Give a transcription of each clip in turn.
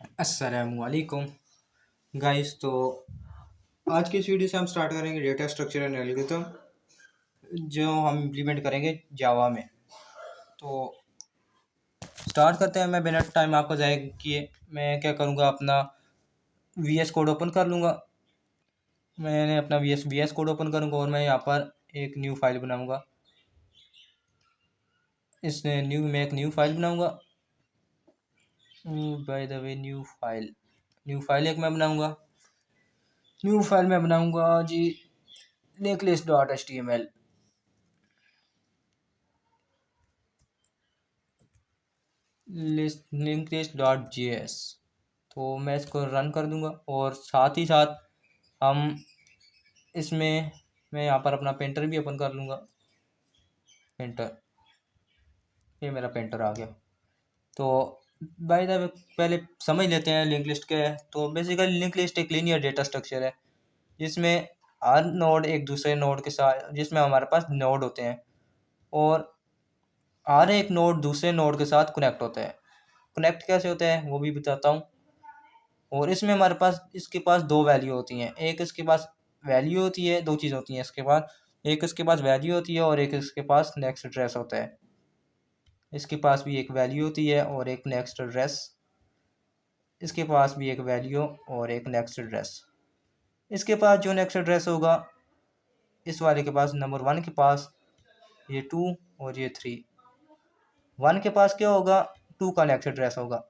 अस्सलामुअलैकुम गाइस। तो आज की इस वीडियो से हम स्टार्ट करेंगे डेटा स्ट्रक्चर एंड एल्गोरिथम, जो हम इम्प्लीमेंट करेंगे जावा में। तो स्टार्ट करते हैं। मैं बिना टाइम आपको ज़ाया किए मैं क्या करूँगा, अपना वीएस कोड ओपन कर लूँगा। मैंने अपना वीएस कोड ओपन करूँगा और मैं यहाँ पर एक न्यू फाइल बनाऊँगा। इस न्यू में एक न्यू फाइल बनाऊँगा। By the way new file एक मैं बनाऊँगा। न्यू फाइल में बनाऊँगा जी necklace.html। linkList.js। तो मैं इसको रन कर दूंगा और साथ ही साथ हम इसमें मैं यहाँ पर अपना पेंटर भी ओपन कर लूँगा। पेंटर, ये मेरा पेंटर आ गया। तो बाय द वे पहले समझ लेते हैं लिंक लिस्ट क्या है। तो बेसिकली लिंक लिस्ट एक लीनियर डेटा स्ट्रक्चर है जिसमें हर नोड एक दूसरे नोड के साथ, जिसमें हमारे पास नोड होते हैं और हर एक नोड दूसरे नोड के साथ कनेक्ट होता है। कनेक्ट कैसे होता है वो भी बताता हूँ। और इसमें हमारे पास इसके पास दो वैल्यू होती हैं। एक इसके पास वैल्यू होती है, दो चीज़ होती हैं इसके पास। एक इसके पास वैल्यू होती है और एक इसके पास नेक्स्ट एड्रेस होता है। इसके पास भी एक वैल्यू होती है और एक नेक्स्ट एड्रेस। इसके पास भी एक वैल्यू और एक नेक्स्ट एड्रेस। इसके पास जो नेक्स्ट एड्रेस होगा, इस वाले के पास नंबर 1 के पास ये 2 और ये 3। 1 के पास क्या होगा, 2 का नेक्स्ट एड्रेस होगा।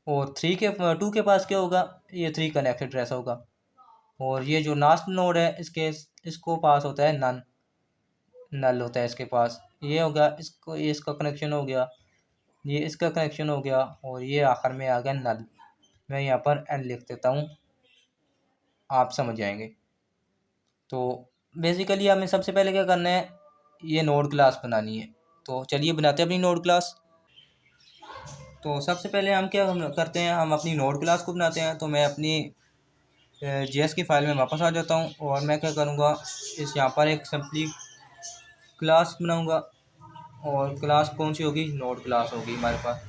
और 2 के पास क्या होगा, ये 3 का नेक्स्ट एड्रेस होगा। और ये जो लास्ट नोड है इसको पास होता है नन नल होता है इसके पास। ये हो गया, इसको ये इसका कनेक्शन हो गया, ये इसका कनेक्शन हो गया और ये आखिर में आ गया नल। मैं यहाँ पर एन लिख देता हूँ, आप समझ जाएंगे। तो बेसिकली हमें सबसे पहले क्या करना है, ये नोड क्लास बनानी है। तो चलिए बनाते हैं अपनी नोड क्लास। तो सबसे पहले हम क्या करते हैं, हम अपनी नोड क्लास को बनाते हैं। तो मैं अपनी जेएस की फाइल में वापस आ जाता हूँ और मैं क्या करूँगा, इस यहाँ पर एक सिंपली क्लास बनाऊँगा। और क्लास कौन सी होगी, नोड क्लास होगी हमारे पास।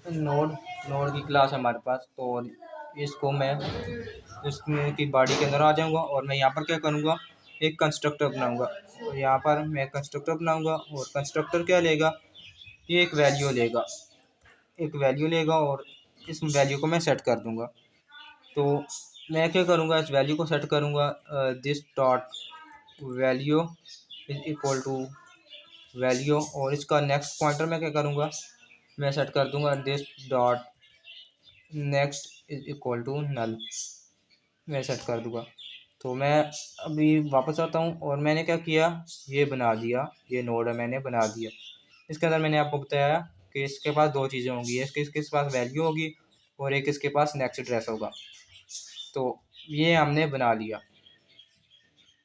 नोड नोड की क्लास है हमारे पास। तो इसको मैं इसमें की बॉडी के अंदर आ जाऊँगा और मैं यहाँ पर क्या करूँगा, एक कंस्ट्रक्टर बनाऊँगा। और यहाँ पर मैं कंस्ट्रक्टर बनाऊँगा और कंस्ट्रक्टर क्या लेगा, ये एक वैल्यू लेगा और इस वैल्यू को मैं सेट कर दूँगा। तो मैं क्या करूँगा, इस वैल्यू को सेट करूँगा, this dot value is equal to value. और इसका नेक्स्ट पॉइंटर मैं क्या करूँगा, मैं सेट कर दूँगा this dot next is equal to null. मैं सेट कर दूँगा। तो मैं अभी वापस आता हूँ और मैंने क्या किया, ये बना दिया, ये नोड है मैंने बना दिया। इसके अंदर मैंने आपको बताया कि इसके पास दो चीज़ें होंगी, इसके पास वैल्यू होगी और एक इसके पास नेक्स्ट एड्रेस होगा। तो ये हमने बना लिया।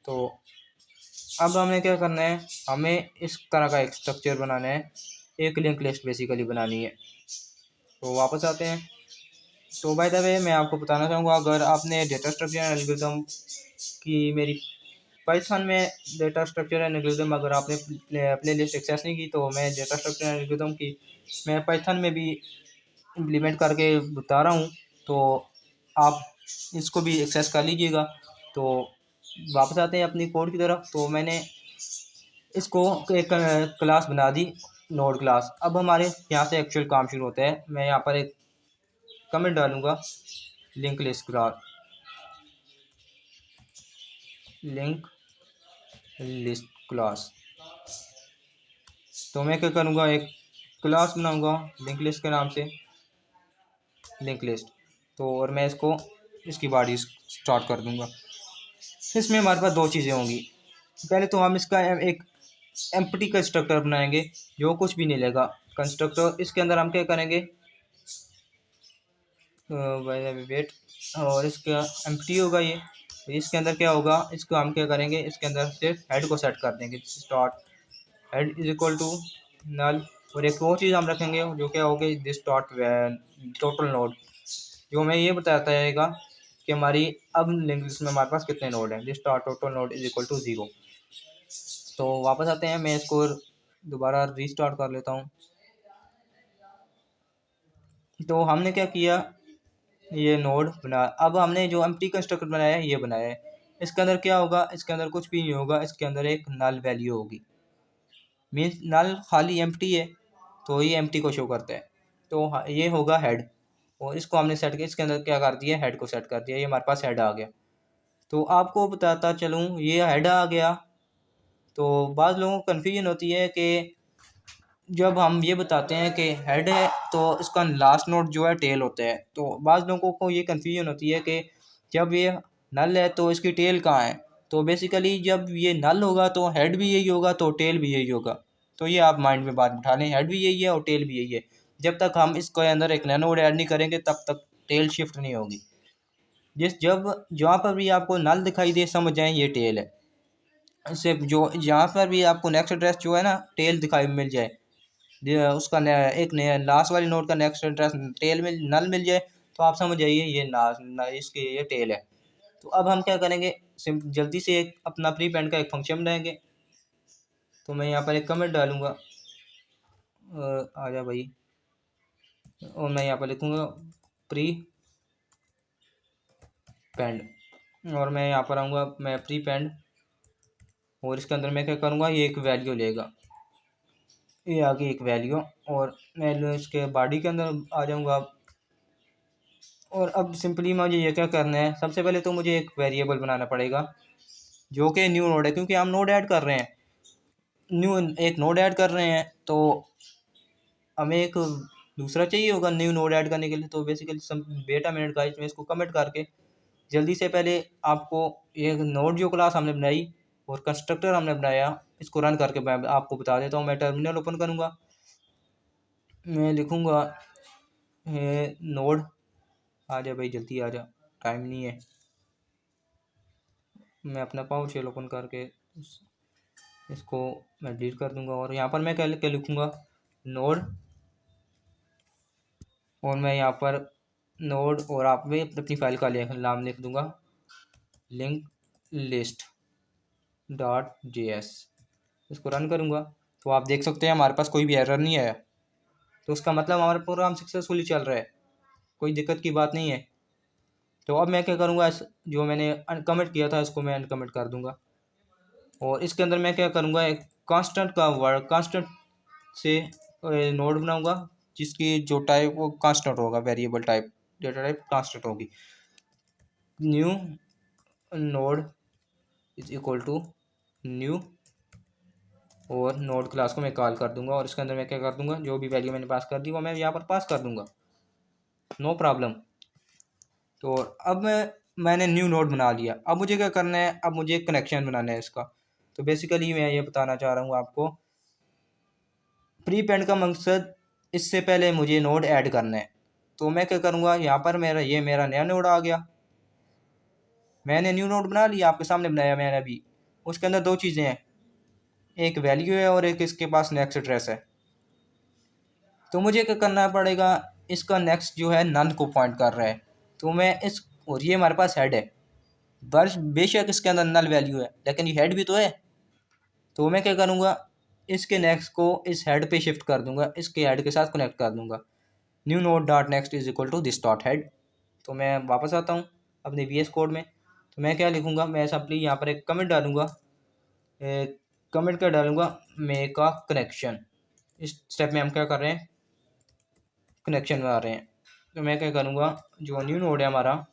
तो अब हमें क्या करना है, हमें इस तरह का एक स्ट्रक्चर बनाना है, एक लिंक लिस्ट बेसिकली बनानी है। तो वापस आते हैं। तो बाय द वे मैं आपको बताना चाहूँगा, अगर आपने डेटा स्ट्रक्चर एंड एल्गोरिथम की मेरी पाइथन में डेटा स्ट्रक्चर एंड एल्गोरिथम अगर आपने प्ले लिस्ट एक्सेस नहीं की, तो मैं डेटा स्ट्रक्चर एंड एल्गोरिथम की मैं पाइथन में भी इम्प्लीमेंट करके बता रहा हूँ। तो आप इसको भी एक्सेस कर लीजिएगा। तो वापस आते हैं अपनी कोड की तरफ। तो मैंने इसको एक क्लास बना दी, नोड क्लास। अब हमारे यहाँ से एक्चुअल काम शुरू होता है। मैं यहाँ पर एक कमेंट डालूँगा, link list class, link list class. तो मैं क्या करूँगा, एक क्लास बनाऊँगा लिंक लिस्ट के नाम से, लिंक लिस्ट। तो और मैं इसको इसकी बॉडी स्टार्ट कर दूँगा। इसमें हमारे पास दो चीज़ें होंगी। पहले तो हम इसका एक एम्प्टी कंस्ट्रक्टर बनाएंगे जो कुछ भी नहीं लेगा। कंस्ट्रक्टर इसके अंदर हम क्या करेंगे, वेट, और इसका एम्प्टी होगा ये। तो इसके अंदर क्या होगा, इसको हम क्या करेंगे, इसके अंदर सिर्फ हेड को सेट कर देंगे, start head is equal to null. और एक और चीज़ हम रखेंगे जो क्या होगी, दिस डॉट टोटल नोड, जो हमें ये बताता रहेगा कि हमारी अब लिंक लिस्ट में हमारे पास कितने नोड हैं। This dot total node is equal to 0। तो वापस आते हैं, मैं इसको दोबारा रीस्टार्ट कर लेता हूँ। तो हमने क्या किया, ये नोड बना, अब हमने जो एम्प्टी कंस्ट्रक्टर बनाया है ये बनाया है। इसके अंदर क्या होगा, इसके अंदर कुछ भी नहीं होगा, इसके अंदर एक नल वैल्यू होगी। मीन्स नल खाली एम्प्टी है तो ये एम्प्टी को शो करता है। तो ये होगा हेड, और इसको हमने सेट किया, इसके अंदर क्या कर दिया, हेड को सेट कर दिया, ये हमारे पास हेड आ गया। तो आपको बताता चलूँ, ये हेड आ गया। तो बाद लोगों को कन्फ्यूजन होती है कि जब हम ये बताते हैं कि हेड है तो इसका लास्ट नोड जो है टेल होता है, तो बाज़ लोगों को ये कन्फ्यूजन होती है कि जब ये नल है तो इसकी टेल कहाँ है। तो बेसिकली जब ये नल होगा तो हेड भी यही होगा, तो टेल भी यही होगा। तो ये आप माइंड में बात बिठा लें, हेड भी यही है और टेल भी यही है। जब तक हम इसके अंदर एक नया नोड ऐड नहीं करेंगे तब तक टेल शिफ्ट नहीं होगी। जब जहाँ पर भी आपको नल दिखाई दे समझ जाएं ये टेल है। इससे जो जहाँ पर भी आपको नेक्स्ट एड्रेस जो है ना टेल दिखाई मिल जाए, उसका एक नया लास्ट वाली नोड का नेक्स्ट एड्रेस टेल में नल मिल जाए, तो आप समझ जाइए ये इसके ये टेल है। तो अब हम क्या करेंगे, जल्दी से एक अपना प्री पेंड का एक फंक्शन बनाएंगे। तो मैं यहाँ पर एक कमेंट डालूंगा, आ जा भाई, और मैं यहाँ पर लिखूंगा प्री पेंड, और मैं यहाँ पर आऊँगा मैं प्री पेंड, और इसके अंदर मैं क्या करूँगा, ये एक वैल्यू लेगा, ये आगे एक वैल्यू, और मैं इसके बॉडी के अंदर आ जाऊँगा। और अब सिंपली मुझे ये क्या करना है, सबसे पहले तो मुझे एक वेरिएबल बनाना पड़ेगा जो कि न्यू नोड है, क्योंकि हम नोड ऐड कर रहे हैं, एक नोड ऐड कर रहे हैं, तो हमें एक दूसरा चाहिए होगा न्यू नोड ऐड करने के लिए। तो बेसिकली सम बेटा मिनट का इसमें इसको कमेंट करके जल्दी से पहले आपको ये नोड जो क्लास हमने बनाई और कंस्ट्रक्टर हमने बनाया, इसको रन करके मैं आपको बता देता हूँ। मैं टर्मिनल ओपन करूँगा, मैं लिखूँगा नोड, आ जा भाई जल्दी आ जा, टाइम नहीं है। मैं अपना पावर शेल ओपन करके इसको मैं डिलीट कर दूंगा, और यहाँ पर मैं क्या लिखूँगा नोड, और मैं यहाँ पर नोड और आप भी अपनी फाइल का नाम लिख दूंगा लिंक लिस्ट डॉट JS। इसको रन करूँगा तो आप देख सकते हैं हमारे पास कोई भी एरर नहीं आया। तो उसका मतलब हमारा प्रोग्राम सक्सेसफुली चल रहा है, कोई दिक्कत की बात नहीं है। तो अब मैं क्या करूँगा, जो मैंने अनकमिट किया था इसको मैं अनकमिट कर दूँगा, और इसके अंदर मैं क्या करूँगा, एक कांस्टेंट का वर्ड कांस्टेंट से नोड बनाऊँगा जिसकी जो टाइप वो कांस्टेंट होगा, variable type data type constant होगी। New node is equal to new, और नोड क्लास को मैं कॉल कर दूंगा, और इसके अंदर मैं क्या कर दूंगा, जो भी वैल्यू मैंने पास कर दी वो मैं यहाँ पर पास कर दूंगा, नो प्रॉब्लम। तो अब मैंने न्यू नोड बना लिया। अब मुझे क्या करना है, अब मुझे एक कनेक्शन बनाना है इसका। तो बेसिकली मैं ये बताना चाह रहा हूँ आपको, प्री पेंड का मकसद इससे पहले मुझे नोड ऐड करना है। तो मैं क्या करूँगा, यहाँ पर मेरा नया नोड आ गया, मैंने न्यू नोड बना लिया, आपके सामने बनाया मैंने अभी। उसके अंदर दो चीज़ें हैं, एक वैल्यू है और एक इसके पास नेक्स्ट एड्रेस है। तो मुझे क्या करना पड़ेगा, इसका नेक्स्ट जो है नन को पॉइंट कर रहा है, तो मैं इस, और ये हमारे पास हेड है, बस बेशक इसके अंदर नल वैल्यू है लेकिन ये हेड भी तो है। तो मैं क्या करूँगा, इसके नेक्स्ट को इस हेड पे शिफ्ट कर दूंगा, इसके हेड के साथ कनेक्ट कर दूंगा, new node dot next is equal to this dot head. तो मैं वापस आता हूँ अपने VS कोड में। तो मैं क्या लिखूँगा, मैं सिंपली यहाँ पर एक कमेंट डालूँगा, कमेंट क्या डालूँगा, मेक अ कनेक्शन। इस स्टेप में हम क्या कर रहे हैं, कनेक्शन बना रहे हैं। तो मैं क्या करूँगा, जो न्यू नोड है हमारा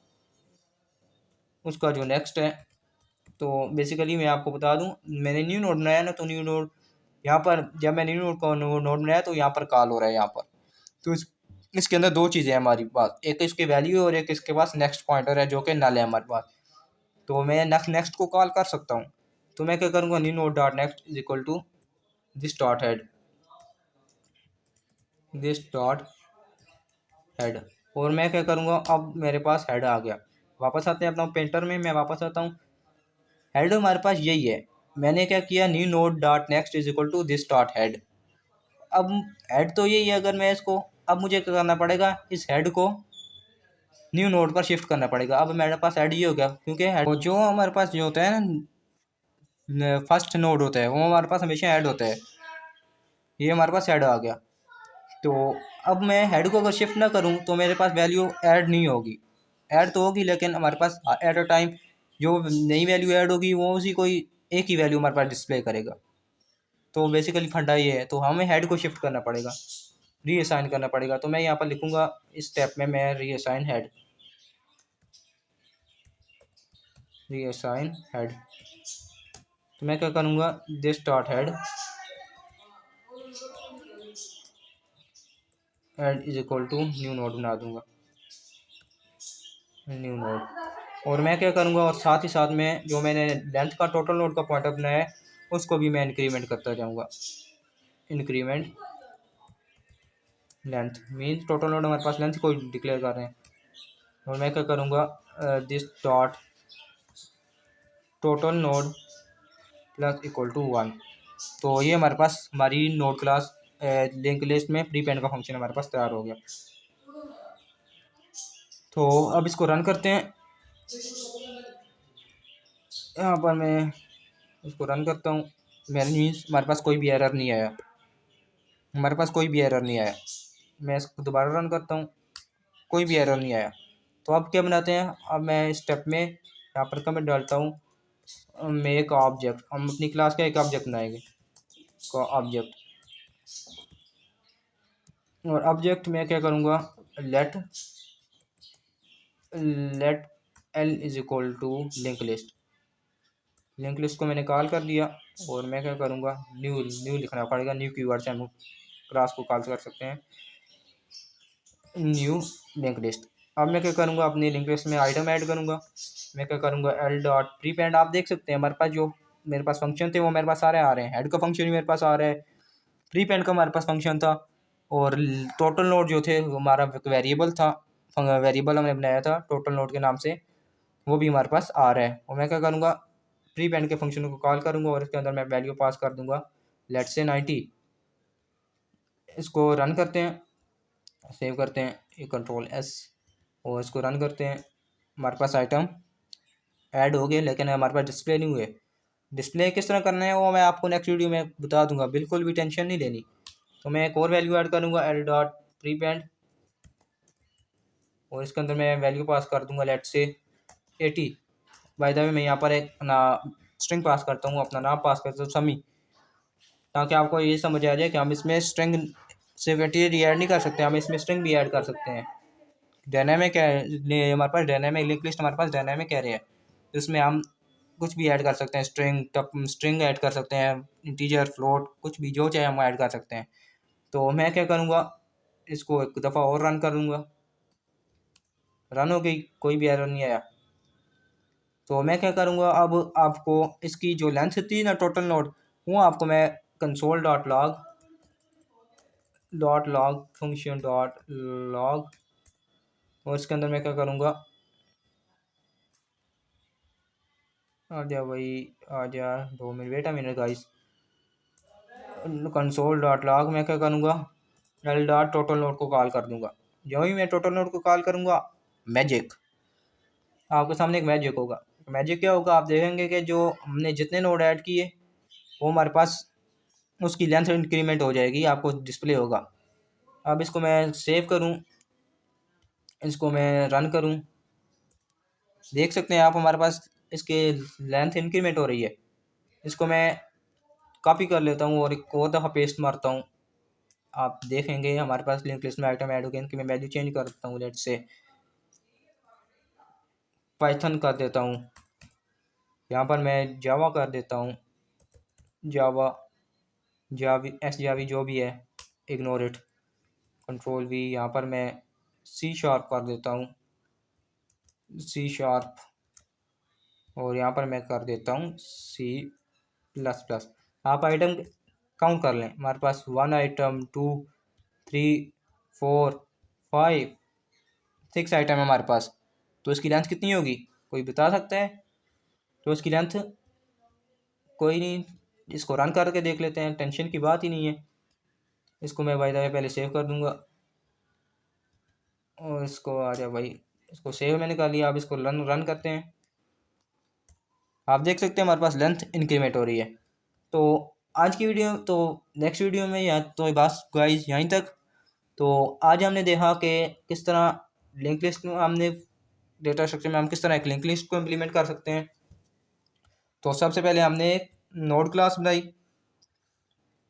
उसका जो नेक्स्ट है, तो बेसिकली मैं आपको बता दूं, मैंने न्यू नोड बनाया ना, तो न्यू नोड यहाँ पर जब मैंने न्यू नोड का नोड बनाया तो यहाँ पर कॉल हो रहा है यहाँ पर। तो इसके अंदर दो चीज़ें हैं हमारी पास, एक इसकी वैल्यू है और एक इसके पास नेक्स्ट पॉइंटर है जो कि नल है हमारे पास। तो मैं नेक्स्ट को कॉल कर सकता हूँ। तो मैं क्या करूँगा, new node dot next is equal to this dot head, this dot head, और मैं क्या करूँगा, अब मेरे पास हेड आ गया। वापस आते हैं अपना पेंटर में, मैं वापस आता हूँ, हेड हमारे पास यही है। मैंने क्या किया, new node dot next is equal to this dot head. अब हेड तो यही है, अगर मैं इसको, अब मुझे क्या करना पड़ेगा, इस हेड को न्यू नोड पर शिफ्ट करना पड़ेगा। अब मेरे पास हेड ये हो गया, क्योंकि हेड जो हमारे पास जो होता है ना, फर्स्ट नोड होता है वो हमारे पास हमेशा ऐड होता है, ये हमारे पास ऐड आ गया। तो अब मैं हेड को अगर शिफ्ट ना करूँ तो मेरे पास वैल्यू ऐड नहीं होगी, ऐड तो होगी लेकिन हमारे पास एट अ टाइम जो नई वैल्यू ऐड होगी वो उसी कोई एक ही वैल्यू हमारे पास डिस्प्ले करेगा। तो बेसिकली फंडा ये है, तो हमें हेड को शिफ्ट करना पड़ेगा, रीअसाइन करना पड़ेगा। तो मैं यहाँ पर लिखूँगा इस स्टेप में मैं रीअसाइन हेड, रीअसाइन हेड। तो मैं क्या करूँगा, this dot head head is equal to new node बना दूंगा, न्यू नोड। और मैं क्या करूँगा, और साथ ही साथ में जो मैंने लेंथ का टोटल नोड का पॉइंटर बनाया है उसको भी मैं इंक्रीमेंट करता जाऊँगा। Increment length means total node हमारे पास लेंथ को डिक्लेयर कर रहे हैं। और मैं क्या करूँगा, this dot total node plus equal to 1। तो ये हमारे पास हमारी नोड क्लास लिंक लिस्ट में प्री पेंड का फंक्शन हमारे पास तैयार हो गया। तो अब इसको रन करते हैं। यहाँ पर मैं इसको रन करता हूँ, मेरे मीन्स हमारे पास कोई भी एरर नहीं आया, हमारे पास कोई भी एरर नहीं आया। मैं इसको दोबारा रन करता हूँ, कोई भी एरर नहीं आया। तो अब क्या बनाते हैं, अब मैं इस स्टेप में यहाँ पर कमेंट डालता हूँ मेक ऑब्जेक्ट। हम अपनी क्लास का एक ऑब्जेक्ट बनाएंगे, का ऑब्जेक्ट। और ऑब्जेक्ट में क्या करूँगा, let let L is equal to link list. Link list को मैंने कॉल कर दिया। और मैं क्या करूँगा, न्यू न्यू लिखना पड़ेगा, न्यू कीवर्ड से हम क्लास को कॉल कर सकते हैं, न्यू लिंक लिस्ट। अब मैं क्या करूँगा, अपनी लिंक लिस्ट में आइटम ऐड करूँगा। मैं क्या करूँगा, एल डॉट प्री पेंड। आप देख सकते हैं हमारे पास जो मेरे पास फंक्शन थे वो मेरे पास सारे आ रहे हैं। हेड का फंक्शन भी मेरे पास आ रहा है, प्री पेंड का हमारे पास फंक्शन था, और टोटल नोड जो थे वो हमारा वेरिएबल था, वेरिएबल हमने बनाया था टोटल नोड के नाम से, वो भी हमारे पास आ रहा है। और मैं क्या करूँगा, प्री पेंड के फंक्शन को कॉल करूँगा और इसके अंदर मैं वैल्यू पास कर दूँगा, लेट्स से 90। इसको रन करते हैं, सेव करते हैं, ये कंट्रोल एस, और इसको रन करते हैं। हमारे पास आइटम ऐड हो गए लेकिन हमारे पास डिस्प्ले नहीं हुए। डिस्प्ले किस तरह करना है वो मैं आपको नेक्स्ट वीडियो में बता दूंगा, बिल्कुल भी टेंशन नहीं लेनी। तो मैं एक और वैल्यू ऐड करूँगा, एल डॉट प्री पेंड, और इसके अंदर मैं वैल्यू पास कर दूंगा लेट से 80। बाय द वे मैं यहाँ पर एक ना स्ट्रिंग पास करता हूँ, अपना नाम पास करता हूँ समी, ताकि आपको ये समझ आ जाए कि हम इसमें स्ट्रिंग सिर्फ इंटीजर ऐड नहीं कर सकते, हम इसमें स्ट्रिंग भी ऐड कर सकते हैं। डायनामिक है हमारे पास, डायनामिक लिंक लिस्ट हमारे पास डायनामिक एरे है, इसमें हम कुछ भी ऐड कर सकते हैं, स्ट्रिंग ऐड कर सकते हैं, इंटीजर फ्लोट, कुछ भी जो चाहे हम ऐड कर सकते हैं। तो मैं क्या करूँगा, इसको एक दफ़ा और रन करूँगा, रन हो गई, कोई भी एरर नहीं आया। तो मैं क्या करूँगा, अब आपको इसकी जो लेंथ थी ना टोटल नोड, वो आपको मैं console dot log function dot log, और इसके अंदर मैं क्या करूँगा, आ जा भाई, आ जा, 2 minute, wait a minute guys. Console dot log मैं क्या करूँगा, एल डॉट टोटल नोड को कॉल कर दूंगा। जो ही मैं टोटल नोड को कॉल करूँगा, मैजिक, आपके सामने एक मैजिक होगा। मैजिक क्या होगा, आप देखेंगे कि जो हमने जितने नोड ऐड किए वो हमारे पास उसकी लेंथ इंक्रीमेंट हो जाएगी, आपको डिस्प्ले होगा। अब इसको मैं सेव करूँ, इसको मैं रन करूँ, देख सकते हैं आप हमारे पास इसके लेंथ इंक्रीमेंट हो रही है। इसको मैं कॉपी कर लेता हूँ और एक और दफ़ा पेस्ट मारता हूँ, आप देखेंगे हमारे पास लिंक लिस्ट में आइटम ऐड हो गए। इनकी मैं वैल्यू चेंज करता हूँ, लेट से पाइथन कर देता हूँ, यहाँ पर मैं जावा कर देता हूँ, जावा जावी एस जावी जो भी है, इग्नोर इट, कंट्रोल वी। यहाँ पर मैं सी शार्प कर देता हूँ, सी शार्प, और यहाँ पर मैं कर देता हूँ सी प्लस प्लस। आप आइटम काउंट कर लें, हमारे पास 1 आइटम 2 3 4 5 6 आइटम है हमारे पास। तो इसकी लेंथ कितनी होगी, कोई बता सकता है? तो इसकी लेंथ कोई नहीं, इसको रन करके देख लेते हैं, टेंशन की बात ही नहीं है। इसको मैं भाई पहले सेव कर दूंगा, और इसको आ जाए भाई, इसको सेव मैंने कर लिया। अब इसको रन करते हैं, आप देख सकते हैं हमारे पास लेंथ इंक्रीमेंट हो रही है। तो आज की वीडियो, तो नेक्स्ट वीडियो में या तो बस गाइस यहीं तक। तो आज हमने देखा कि किस तरह लिंक लिस्ट में हमने डेटा स्ट्रक्चर में हम किस तरह एक लिंक लिस्ट को इम्प्लीमेंट कर सकते हैं। तो सबसे पहले हमने एक नोड क्लास बनाई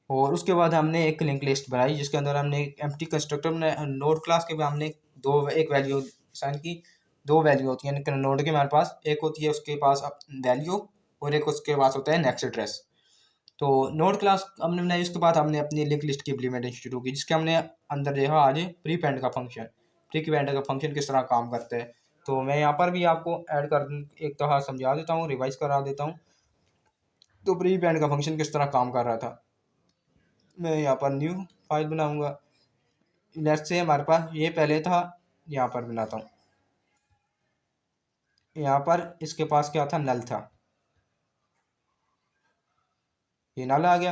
और उसके बाद हमने एक लिंक लिस्ट बनाई जिसके अंदर हमने एक एम्प्टी कंस्ट्रक्टर बनाया। नोड क्लास के बाद हमने एक वैल्यू असाइन की। दो वैल्यू होती है नोड के हमारे पास, एक होती है उसके पास वैल्यू और एक उसके पास होता है नेक्स्ट एड्रेस। तो नोड क्लास हमने बनाई, उसके बाद हमने अपनी लिंक लिस्ट की इम्प्लीमेंटेशन शुरू की जिसके हमने अंदर देखा आज प्री पेंड का फंक्शन। प्री पेंड का फंक्शन किस तरह काम करता है, तो मैं यहाँ पर भी आपको ऐड कर एक तरह समझा देता हूँ, रिवाइज करा देता हूँ। तो प्री पेंड का फंक्शन किस तरह काम कर रहा था, मैं यहाँ पर न्यू फाइल बनाऊँगा। लेट्स से हमारे पास ये पहले था, यहाँ पर बनाता हूँ। यहाँ पर इसके पास क्या था, नल था, ये नल आ गया।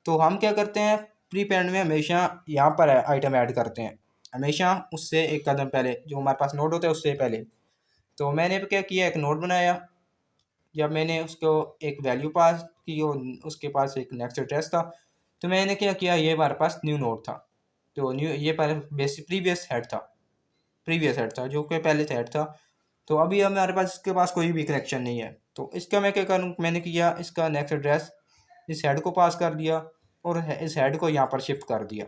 तो हम क्या करते हैं प्री पेंड में हमेशा यहाँ पर आइटम ऐड करते हैं, हमेशा उससे एक कदम पहले, जो हमारे पास नोड होता है उससे पहले। तो मैंने क्या किया, एक नोड बनाया, जब मैंने उसको एक वैल्यू पास की और उसके पास एक नेक्स्ट एड्रेस था, तो मैंने क्या किया, ये हमारे पास न्यू नोड था। तो न्यू ये प्रीवियस हेड था जो कि पहले से हेड था। तो अभी हमारे पास इसके पास कोई भी कनेक्शन नहीं है, तो इसका मैं क्या करूँ, मैंने किया इसका नेक्स्ट एड्रेस इस हेड को पास कर दिया और इस हेड को यहाँ पर शिफ्ट कर दिया,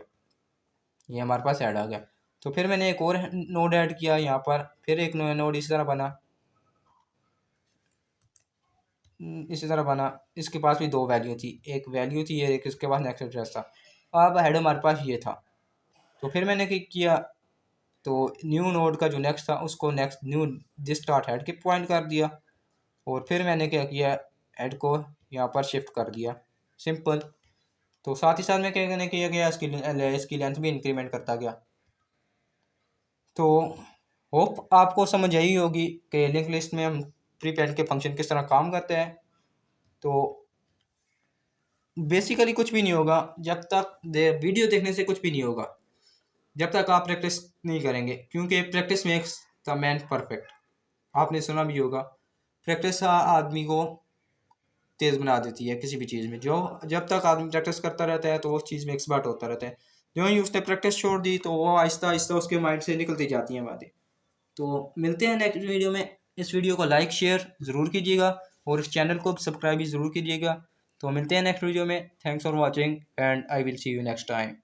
ये हमारे पास हेड आ गया। तो फिर मैंने एक और नोड ऐड किया यहाँ पर, फिर एक नोड इसी तरह बना, इसके पास भी दो वैल्यू थी, एक वैल्यू थी ये, एक इसके पास नेक्स्ट एड्रेस था। अब हेड हमारे पास ये था। तो फिर मैंने क्या किया, तो न्यू नोड का जो नेक्स्ट था उसको next new this start head के पॉइंट कर दिया और फिर मैंने क्या किया, हेड को यहाँ पर शिफ्ट कर दिया, सिंपल। तो साथ ही साथ में क्या किया गया, इसकी लेंथ भी इंक्रीमेंट करता गया। तो होप आपको समझ आई होगी कि लिंक लिस्ट में हम प्री पेंड के फंक्शन किस तरह काम करते हैं। तो बेसिकली कुछ भी नहीं होगा जब तक वीडियो देखने से, कुछ भी नहीं होगा जब तक आप प्रैक्टिस नहीं करेंगे, क्योंकि practice makes the man perfect. आपने सुना भी होगा, प्रैक्टिस आदमी को तेज़ बना देती है किसी भी चीज़ में। जो जब तक आदमी प्रैक्टिस करता रहता है तो उस चीज़ में एक्सपर्ट होता रहता है। जो ही उसने प्रैक्टिस छोड़ दी तो वो आहिस्ता आहिस्ता उसके माइंड से निकलती जाती हैं बातें। तो मिलते हैं नेक्स्ट वीडियो में। इस वीडियो को लाइक शेयर ज़रूर कीजिएगा और इस चैनल को सब्सक्राइब भी ज़रूर कीजिएगा। तो मिलते हैं नेक्स्ट वीडियो में। Thanks for watching and I will see you next time.